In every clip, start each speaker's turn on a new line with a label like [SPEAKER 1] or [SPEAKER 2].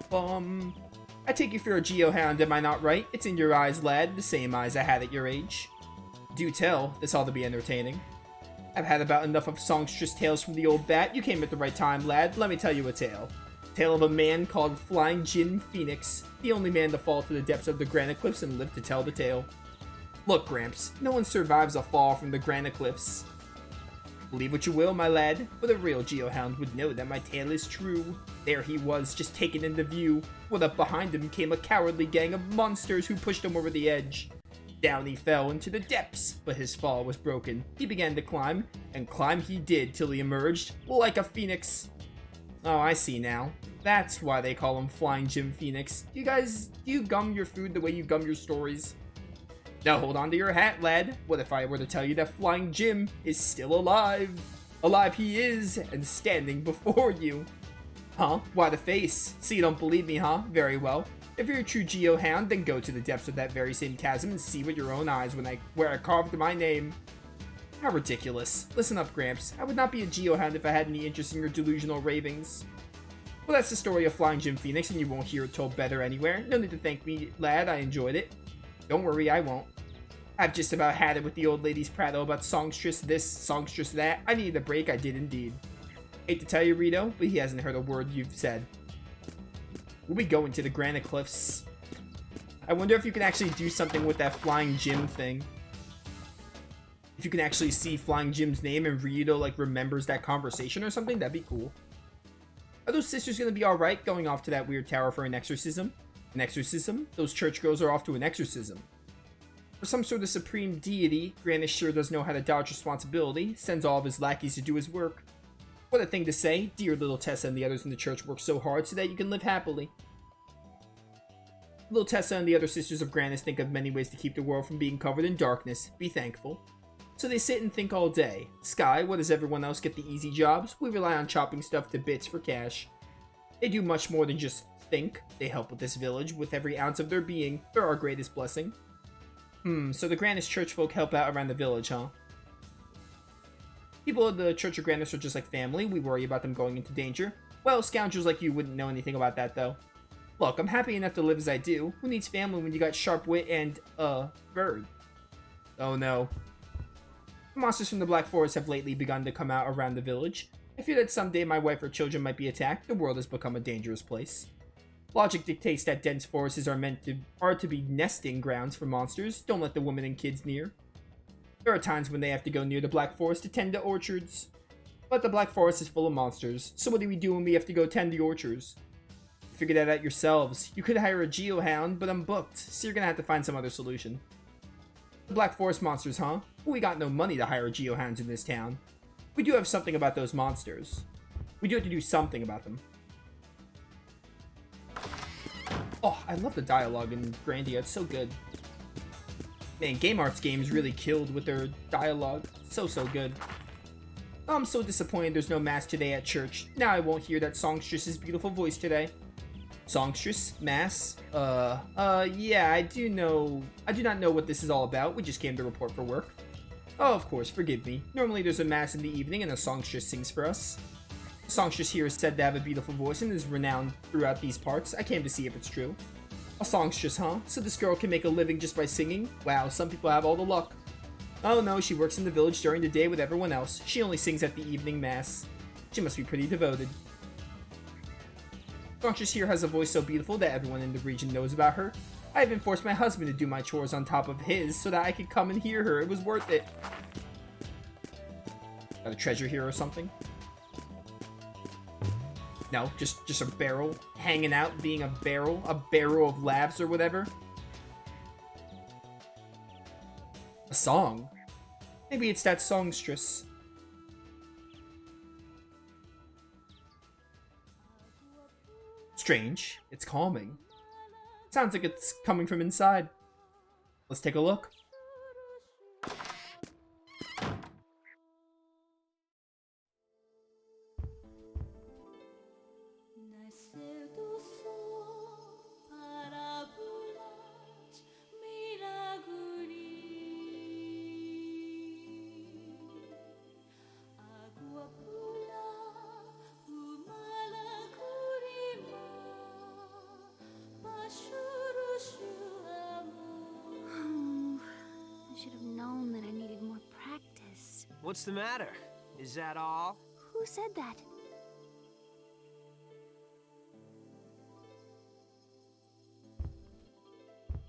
[SPEAKER 1] Bum. I take you for a geohound, am I not right? It's in your eyes, lad, the same eyes I had at your age. Do tell, this ought to be entertaining. I've had about enough of Songstress tales from the old bat. You came at the right time, lad. Let me tell you a tale. Tale of a man called Flying Jim Phoenix, the only man to fall to the depths of the granite cliffs and live to tell the tale. Look, Gramps, no one survives a fall from the granite cliffs. Believe what you will, my lad, but a real geohound would know that my tale is true. There he was, just taken into view, when up behind him came a cowardly gang of monsters who pushed him over the edge. Down he fell into the depths, but his fall was broken. He began to climb, and climb he did till he emerged like a phoenix. Oh, I see now. That's why they call him Flying Jim Phoenix. Do you gum your food the way you gum your stories? Now hold on to your hat, lad. What if I were to tell you that Flying Jim is still alive? Alive he is, and standing before you. Huh? Why the face? So you don't believe me, huh? Very well. If you're a true geohound, then go to the depths of that very same chasm and see with your own eyes where I carved my name. How ridiculous. Listen up, Gramps. I would not be a geohound if I had any interest in your delusional ravings. Well, that's the story of Flying Jim Phoenix, and you won't hear it told better anywhere. No need to thank me, lad. I enjoyed it. Don't worry, I won't. I've just about had it with the old lady's prattle about Songstress this, Songstress that. I needed a break, I did indeed. Hate to tell you, Rito, but he hasn't heard a word you've said. We'll be going to the granite cliffs. I wonder if you can actually do something with that Flying Jim thing. If you can actually see Flying Jim's name and Rito, like, remembers that conversation or something, that'd be cool. Are those sisters gonna be alright going off to that weird tower for an exorcism? An exorcism? Those church girls are off to an exorcism. For some sort of supreme deity, Grannis sure does know how to dodge responsibility, sends all of his lackeys to do his work. What a thing to say. Dear little Tessa and the others in the church work so hard so that you can live happily. Little Tessa and the other sisters of Grannis think of many ways to keep the world from being covered in darkness. Be thankful. So they sit and think all day. Sky, what does everyone else get the easy jobs? We rely on chopping stuff to bits for cash. They do much more than just think. They help with this village with every ounce of their being. They're our greatest blessing. So the Grannis church folk help out around the village, huh? People of the Church of Grannis are just like family. We worry about them going into danger. Well, scoundrels like you wouldn't know anything about that, though. Look, I'm happy enough to live as I do. Who needs family when you got sharp wit and, bird? Oh no. Monsters from the Black Forest have lately begun to come out around the village. I fear that someday my wife or children might be attacked. The world has become a dangerous place. Logic dictates that dense forests are to be nesting grounds for monsters. Don't let the women and kids near. There are times when they have to go near the Black Forest to tend to orchards. But the Black Forest is full of monsters, so what do we do when we have to go tend the orchards? Figure that out yourselves. You could hire a geohound, but I'm booked, so you're gonna have to find some other solution. The Black Forest monsters, huh? Well, we got no money to hire geohounds in this town. We do have something about those monsters. We do have to do something about them. Oh, I love the dialogue in Grandia. It's so good. Man, Game Arts games really killed with their dialogue. So good. Oh, I'm so disappointed there's no mass today at church. Now I won't hear that Songstress's beautiful voice today. Songstress? Mass? Yeah, I do not know what this is all about. We just came to report for work. Oh, of course, forgive me. Normally there's a mass in the evening and a songstress sings for us. The songstress here is said to have a beautiful voice and is renowned throughout these parts. I came to see if it's true. A songstress, huh? So this girl can make a living just by singing? Wow, some people have all the luck. Oh no, she works in the village during the day with everyone else. She only sings at the evening mass. She must be pretty devoted. Songstress here has a voice so beautiful that everyone in the region knows about her. I even forced my husband to do my chores on top of his so that I could come and hear her. It was worth it. Got a treasure here or something? No, just a barrel hanging out, being a barrel of laughs or whatever. A song? Maybe it's that songstress. Strange. It's calming. Sounds like it's coming from inside. Let's take a look.
[SPEAKER 2] What's the matter? Is that all?
[SPEAKER 3] Who said that?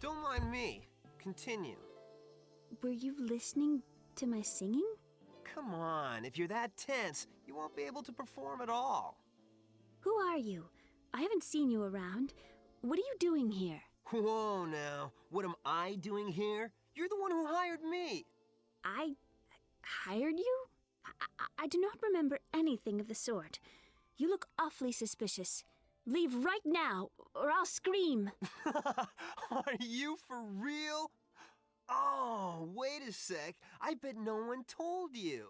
[SPEAKER 2] Don't mind me. Continue.
[SPEAKER 3] Were you listening to my singing?
[SPEAKER 2] Come on, if you're that tense, you won't be able to perform at all.
[SPEAKER 3] Who are you? I haven't seen you around. What are you doing here?
[SPEAKER 2] Whoa now, what am I doing here? You're the one who hired me.
[SPEAKER 3] I hired you? I do not remember anything of the sort. You look awfully suspicious. Leave right now, or I'll scream.
[SPEAKER 2] Are you for real? Oh, wait a sec. I bet no one told you.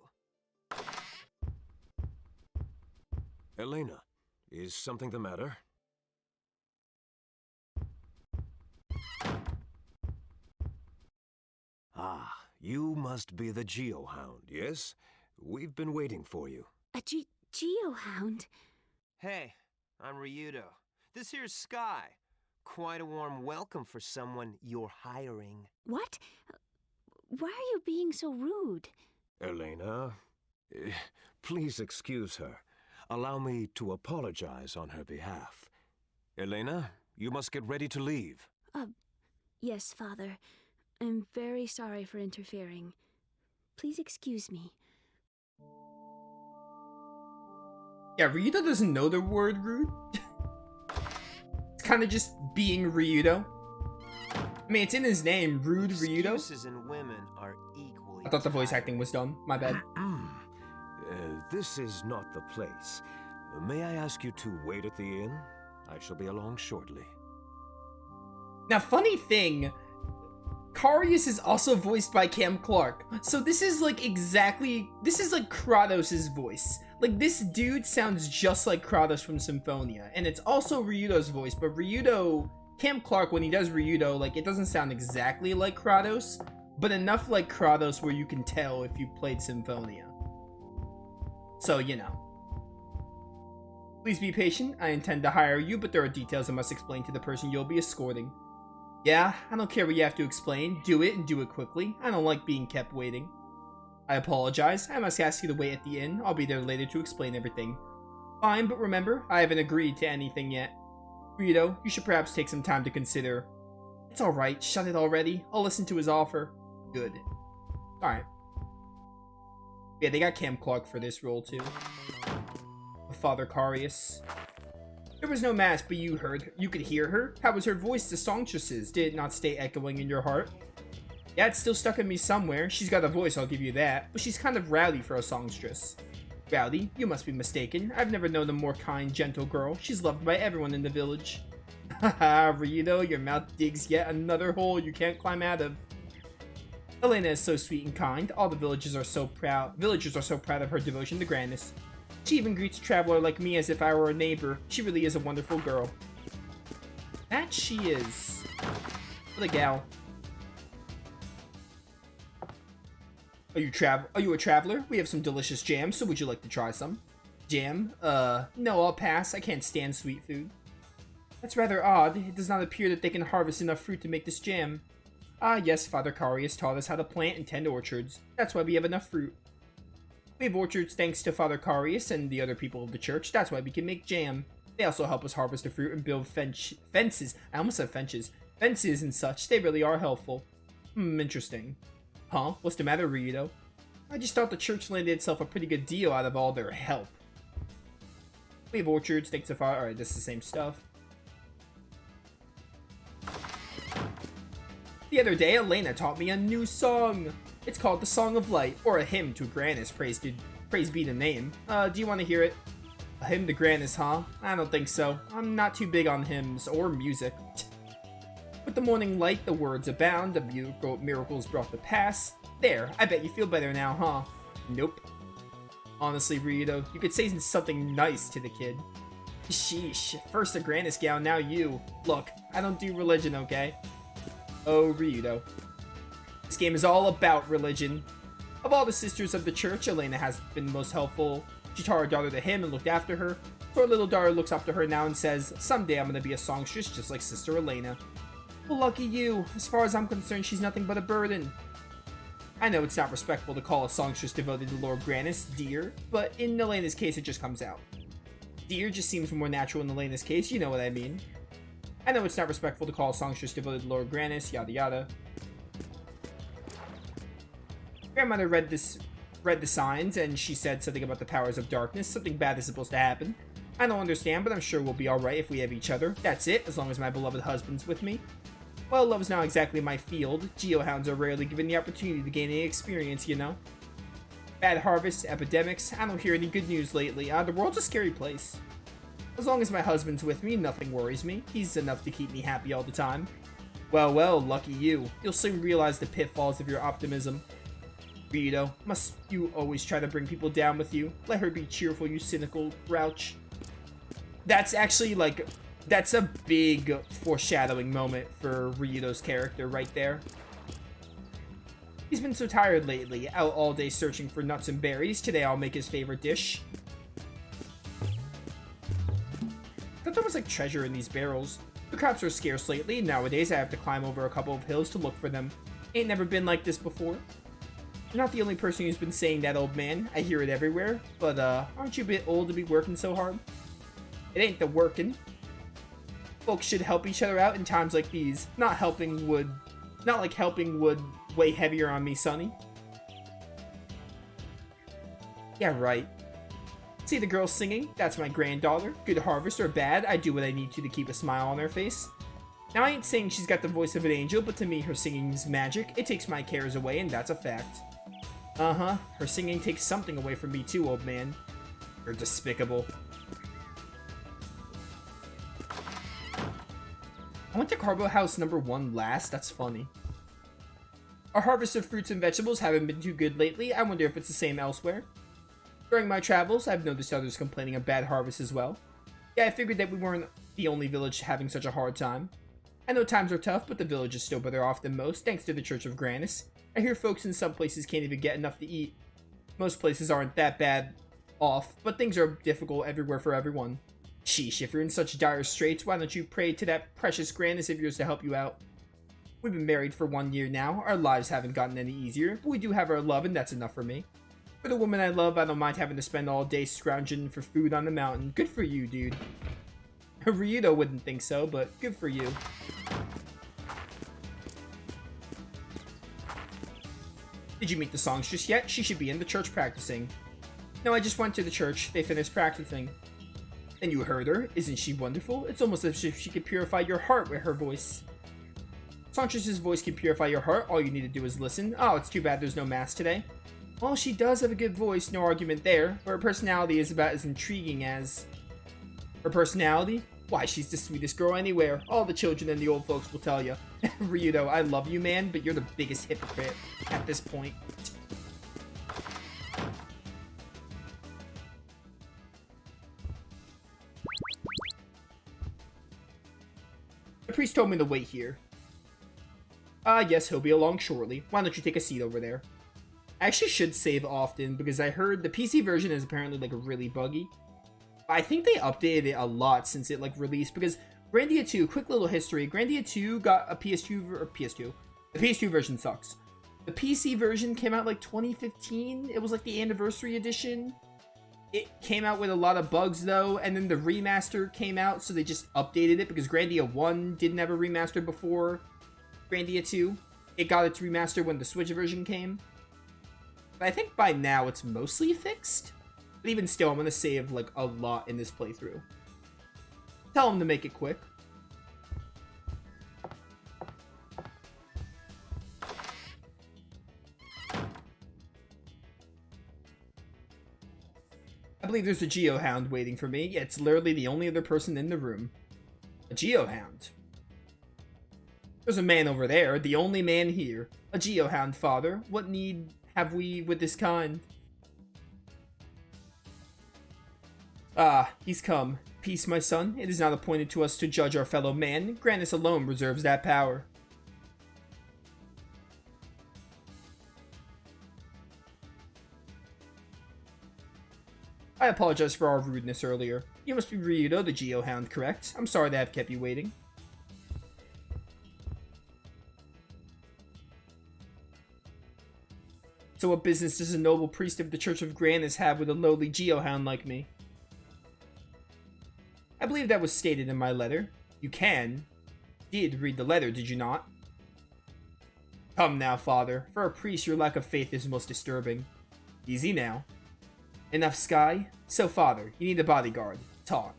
[SPEAKER 4] Elena, is something the matter? Ah, you must be the Geohound, yes? We've been waiting for you.
[SPEAKER 3] A geohound?
[SPEAKER 2] Hey, I'm Ryudo. This here's Sky. Quite a warm welcome for someone you're hiring.
[SPEAKER 3] What? Why are you being so rude?
[SPEAKER 4] Elena, please excuse her. Allow me to apologize on her behalf. Elena, you must get ready to leave.
[SPEAKER 3] Yes, Father. I'm very sorry for interfering. Please excuse me.
[SPEAKER 1] Yeah, Ryudo doesn't know the word rude. It's kind of just being Ryudo. I mean, it's in his name, Rude Ryudo.
[SPEAKER 2] Excuses in women are equally
[SPEAKER 1] I thought the voice acting was dumb. My bad.
[SPEAKER 4] This is not the place. May I ask you to wait at the inn? I shall be along shortly.
[SPEAKER 1] Now, funny thing, Karius is also voiced by Cam Clark. So this is like this is like Kratos' voice. Like, this dude sounds just like Kratos from Symphonia. And it's also Ryudo's voice, but Cam Clark, when he does Ryudo, like, it doesn't sound exactly like Kratos, but enough like Kratos where you can tell if you played Symphonia. So, you know. Please be patient. I intend to hire you, but there are details I must explain to the person you'll be escorting. Yeah, I don't care what you have to explain. Do it, and do it quickly. I don't like being kept waiting. I apologize. I must ask you to wait at the inn. I'll be there later to explain everything. Fine, but remember, I haven't agreed to anything yet. Rito, you should perhaps take some time to consider. It's alright, shut it already. I'll listen to his offer. Good. Alright. Yeah, they got Cam Clark for this role, too. Father Karius. There was no mass, but you could hear her? How was her voice to Songstress's? Did it not stay echoing in your heart? Yeah, it's still stuck in me somewhere. She's got a voice, I'll give you that. But she's kind of rowdy for a songstress. Rowdy? You must be mistaken. I've never known a more kind, gentle girl. She's loved by everyone in the village. Haha, Ryudo, your mouth digs yet another hole you can't climb out of. Elena is so sweet and kind. All the villagers are so proud of her devotion to Grandness. She even greets a traveler like me as if I were a neighbor. She really is a wonderful girl. That she is. What a gal. Are you a traveler? We have some delicious jam, so would you like to try some? Jam? No, I'll pass. I can't stand sweet food. That's rather odd. It does not appear that they can harvest enough fruit to make this jam. Ah, yes, Father Karius taught us how to plant and tend orchards. That's why we have enough fruit. We have orchards thanks to Father Karius and the other people of the church. That's why we can make jam. They also help us harvest the fruit and build fences. I almost said fences. Fences and such. They really are helpful. Interesting. Huh? What's the matter, Ryudo? I just thought the church landed itself a pretty good deal out of all their help. We have orchards thanks to Father... Alright, this is the same stuff. The other day, Elena taught me a new song. It's called The Song of Light, or a hymn to Grandness, praise be the name. Do you want to hear it? A hymn to Grandness, huh? I don't think so. I'm not too big on hymns or music. With the morning light, the words abound, the miracles brought to pass. There, I bet you feel better now, huh? Nope. Honestly, Ryudo, you could say something nice to the kid. Sheesh, first a Grandness gal, now you. Look, I don't do religion, okay? Oh, Ryudo. This game is all about religion. Of all the sisters of the church, Elena has been the most helpful. She taught her daughter the hymn and looked after her. So her little daughter looks up to her now and says, someday I'm gonna be a songstress just like Sister Elena. Well, lucky you. As far as I'm concerned, she's nothing but a burden. I know it's not respectful to call a songstress devoted to Lord Granis dear, but in Elena's case it just comes out. Dear just seems more natural in Elena's case, you know what I mean. I know it's not respectful to call a songstress devoted to Lord Granis, yada yada. Grandmother read the signs, and she said something about the powers of darkness. Something bad is supposed to happen. I don't understand, but I'm sure we'll be alright if we have each other. That's it, as long as my beloved husband's with me. Well, love's not exactly my field. Geohounds are rarely given the opportunity to gain any experience, you know? Bad harvests, epidemics, I don't hear any good news lately. The world's a scary place. As long as my husband's with me, nothing worries me. He's enough to keep me happy all the time. Well, well, lucky you. You'll soon realize the pitfalls of your optimism. Rito, must you always try to bring people down with you? Let her be cheerful, you cynical grouch. That's actually, like, that's a big foreshadowing moment for Ryudo's character right there. He's been so tired lately, out all day searching for nuts and berries. Today I'll make his favorite dish. I thought there was, like, treasure in these barrels. The crops are scarce lately, and nowadays I have to climb over a couple of hills to look for them. Ain't never been like this before. You're not the only person who's been saying that, old man. I hear it everywhere. But, aren't you a bit old to be working so hard? It ain't the working. Folks should help each other out in times like these. Not like helping would weigh heavier on me, sonny. Yeah, right. See the girl singing? That's my granddaughter. Good harvest or bad, I do what I need to keep a smile on her face. Now, I ain't saying she's got the voice of an angel, but to me, her singing's magic. It takes my cares away, and that's a fact. Uh-huh. Her singing takes something away from me too, old man. You're despicable. I went to Carbo House number 1 last. That's funny. Our harvest of fruits and vegetables haven't been too good lately. I wonder if it's the same elsewhere. During my travels, I've noticed others complaining of bad harvests as well. Yeah, I figured that we weren't the only village having such a hard time. I know times are tough, but the village is still better off than most, thanks to the Church of Granis. I hear folks in some places can't even get enough to eat. Most places aren't that bad off, but things are difficult everywhere for everyone. Sheesh, if you're in such dire straits, why don't you pray to that precious Granis of yours to help you out? We've been married for 1 year now. Our lives haven't gotten any easier, but we do have our love, and that's enough for me. For the woman I love, I don't mind having to spend all day scrounging for food on the mountain. Good for you, dude. Ryudo wouldn't think so, but good for you. Did you meet the songstress yet? She should be in the church practicing. No, I just went to the church. They finished practicing. And you heard her? Isn't she wonderful? It's almost as if she could purify your heart with her voice. Songstress's voice can purify your heart. All you need to do is listen. Oh, it's too bad there's no mass today. Well, she does have a good voice, no argument there, but her personality is about as intriguing as... Her personality? Why, she's the sweetest girl anywhere. All the children and the old folks will tell you. Ryudo, I love you, man, but you're the biggest hypocrite at this point. The priest told me to wait here. Yes, he'll be along shortly. Why don't you take a seat over there? I actually should save often, because I heard the PC version is apparently, like, really buggy. I think they updated it a lot since it, like, released, because Grandia 2, quick little history, Grandia 2 got a PS2, the PS2 version sucks. The PC version came out, like, 2015, it was, like, the anniversary edition. It came out with a lot of bugs, though, and then the remaster came out, so they just updated it, because Grandia 1 didn't have a remaster before Grandia 2. It got its remaster when the Switch version came. But I think by now it's mostly fixed. But even still, I'm going to save, like, a lot in this playthrough. Tell him to make it quick. I believe there's a Geohound waiting for me. Yeah, it's literally the only other person in the room. A Geohound. There's a man over there, the only man here. A Geohound, father. What need have we with this kind? Ah, he's come. Peace, my son. It is not appointed to us to judge our fellow man. Granis alone reserves that power. I apologize for our rudeness earlier. You must be Ryudo, the Geohound, correct? I'm sorry to have kept you waiting. So what business does a noble priest of the Church of Grandis have with a lowly geohound like me? I believe that was stated in my letter. You did read the letter, did you not? Come now, father. For a priest, your lack of faith is most disturbing. Easy now. Enough, Sky. So, father, you need a bodyguard. Talk.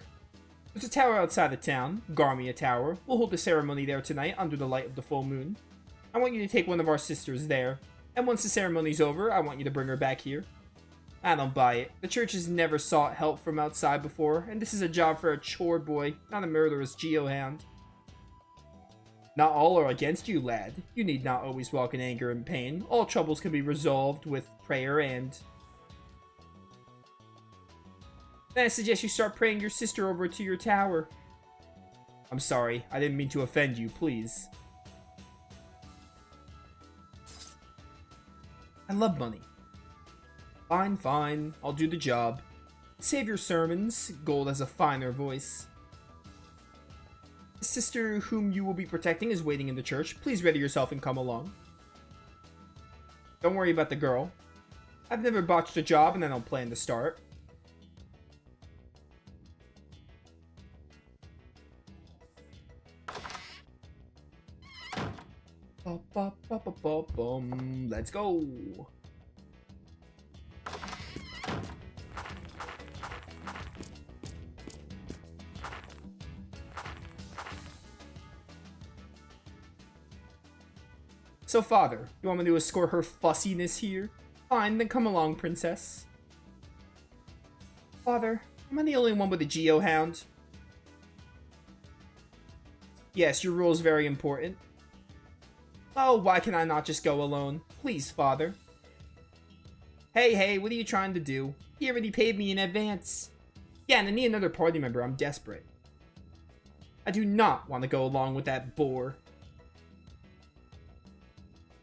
[SPEAKER 1] There's a tower outside the town, Grandia Tower. We'll hold the ceremony there tonight under the light of the full moon. I want you to take one of our sisters there. And once the ceremony's over, I want you to bring her back here. I don't buy it. The church has never sought help from outside before, and this is a job for a chore boy, not a murderous geohound. Not all are against you, lad. You need not always walk in anger and pain. All troubles can be resolved with prayer and... Then I suggest you start praying your sister over to your tower. I'm sorry, I didn't mean to offend you, please. I love money. Fine, fine, I'll do the job. Save your sermons, gold has a finer voice. The sister whom you will be protecting is waiting in the church. Please ready yourself and come along. Don't worry about the girl. I've never botched a job and I don't plan to start. Let's go. So, father, you want me to escort her fussiness here? Fine, then come along, princess. Father, am I the only one with a geohound? Yes, your rule is very important. Oh, why can I not just go alone? Please, father. Hey, what are you trying to do? He already paid me in advance. Yeah, and I need another party member. I'm desperate. I do not want to go along with that bore.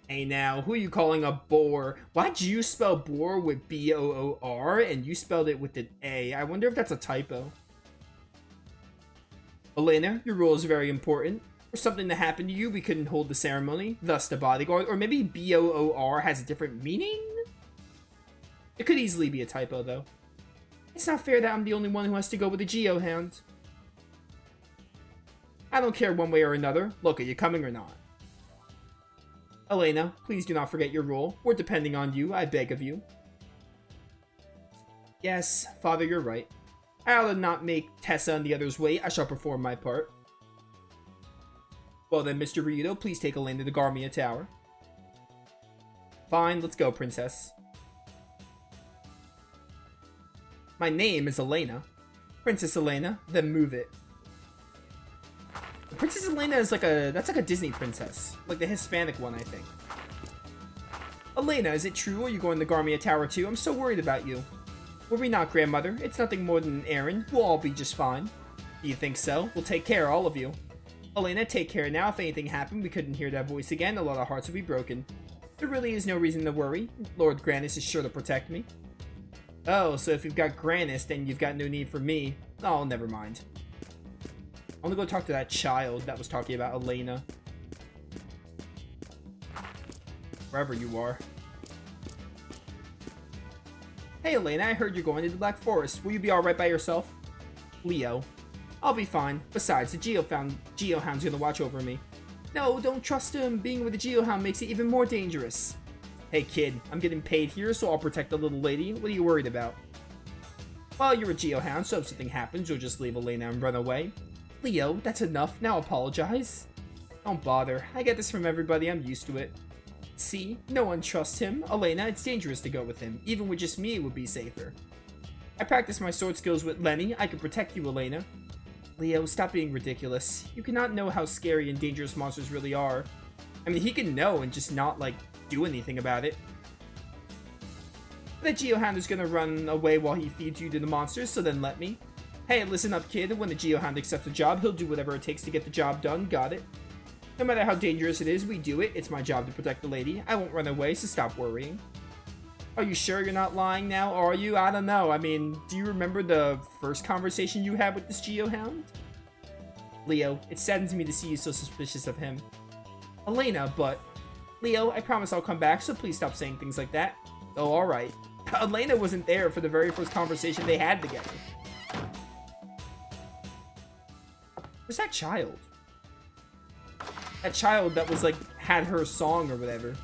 [SPEAKER 1] Hey now, who are you calling a bore? Why'd you spell bore with B-O-O-R and you spelled it with an A? I wonder if that's a typo. Elena, your role is very important. For something to happen to you, we couldn't hold the ceremony, thus the bodyguard. Or maybe B-O-O-R has a different meaning? It could easily be a typo, though. It's not fair that I'm the only one who has to go with a geohound. I don't care one way or another. Look, are you coming or not? Elena, please do not forget your role. We're depending on you, I beg of you. Yes, father, you're right. I ought to not make Tessa and the others wait. I shall perform my part. Well then, Mr. Ryudo, please take Elena to Grandia Tower. Fine, let's go, princess. My name is Elena. Princess Elena, then move it. Princess Elena is that's like a Disney princess. Like the Hispanic one, I think. Elena, is it true? Are you going to Grandia Tower too? I'm so worried about you. Worry not, grandmother. It's nothing more than an errand. We'll all be just fine. Do you think so? We'll take care, all of you. Elena, take care now. If anything happened, we couldn't hear that voice again. A lot of hearts would be broken. There really is no reason to worry. Lord Grandis is sure to protect me. Oh, so if you've got Grandis, then you've got no need for me. Oh, never mind. I'm gonna go talk to that child that was talking about Elena. Wherever you are. Hey Elena, I heard you're going to the Black Forest. Will you be alright by yourself? Leo. I'll be fine. Besides, the Geohound's gonna watch over me. No, don't trust him. Being with the Geohound makes it even more dangerous. Hey kid, I'm getting paid here, so I'll protect the little lady. What are you worried about? Well, you're a Geohound, so if something happens, you'll just leave Elena and run away. Leo, that's enough. Now apologize. Don't bother. I get this from everybody. I'm used to it. See? No one trusts him. Elena, it's dangerous to go with him. Even with just me, it would be safer. I practice my sword skills with Lenny. I can protect you, Elena. Leo, stop being ridiculous. You cannot know how scary and dangerous monsters really are. I mean, he can know and just not, do anything about it. That Geohound is gonna run away while he feeds you to the monsters, so then let me. Hey, listen up, kid. When the Geohound accepts a job, he'll do whatever it takes to get the job done. Got it? No matter how dangerous it is, we do it. It's my job to protect the lady. I won't run away, so stop worrying. Are you sure you're not lying now, are you? I don't know. I mean, do you remember the first conversation you had with this Geohound? Leo, it saddens me to see you so suspicious of him. Elena, but... Leo, I promise I'll come back, so please stop saying things like that. Oh, alright. Elena wasn't there for the very first conversation they had together. Where's that child? That child that was like, had her song or whatever.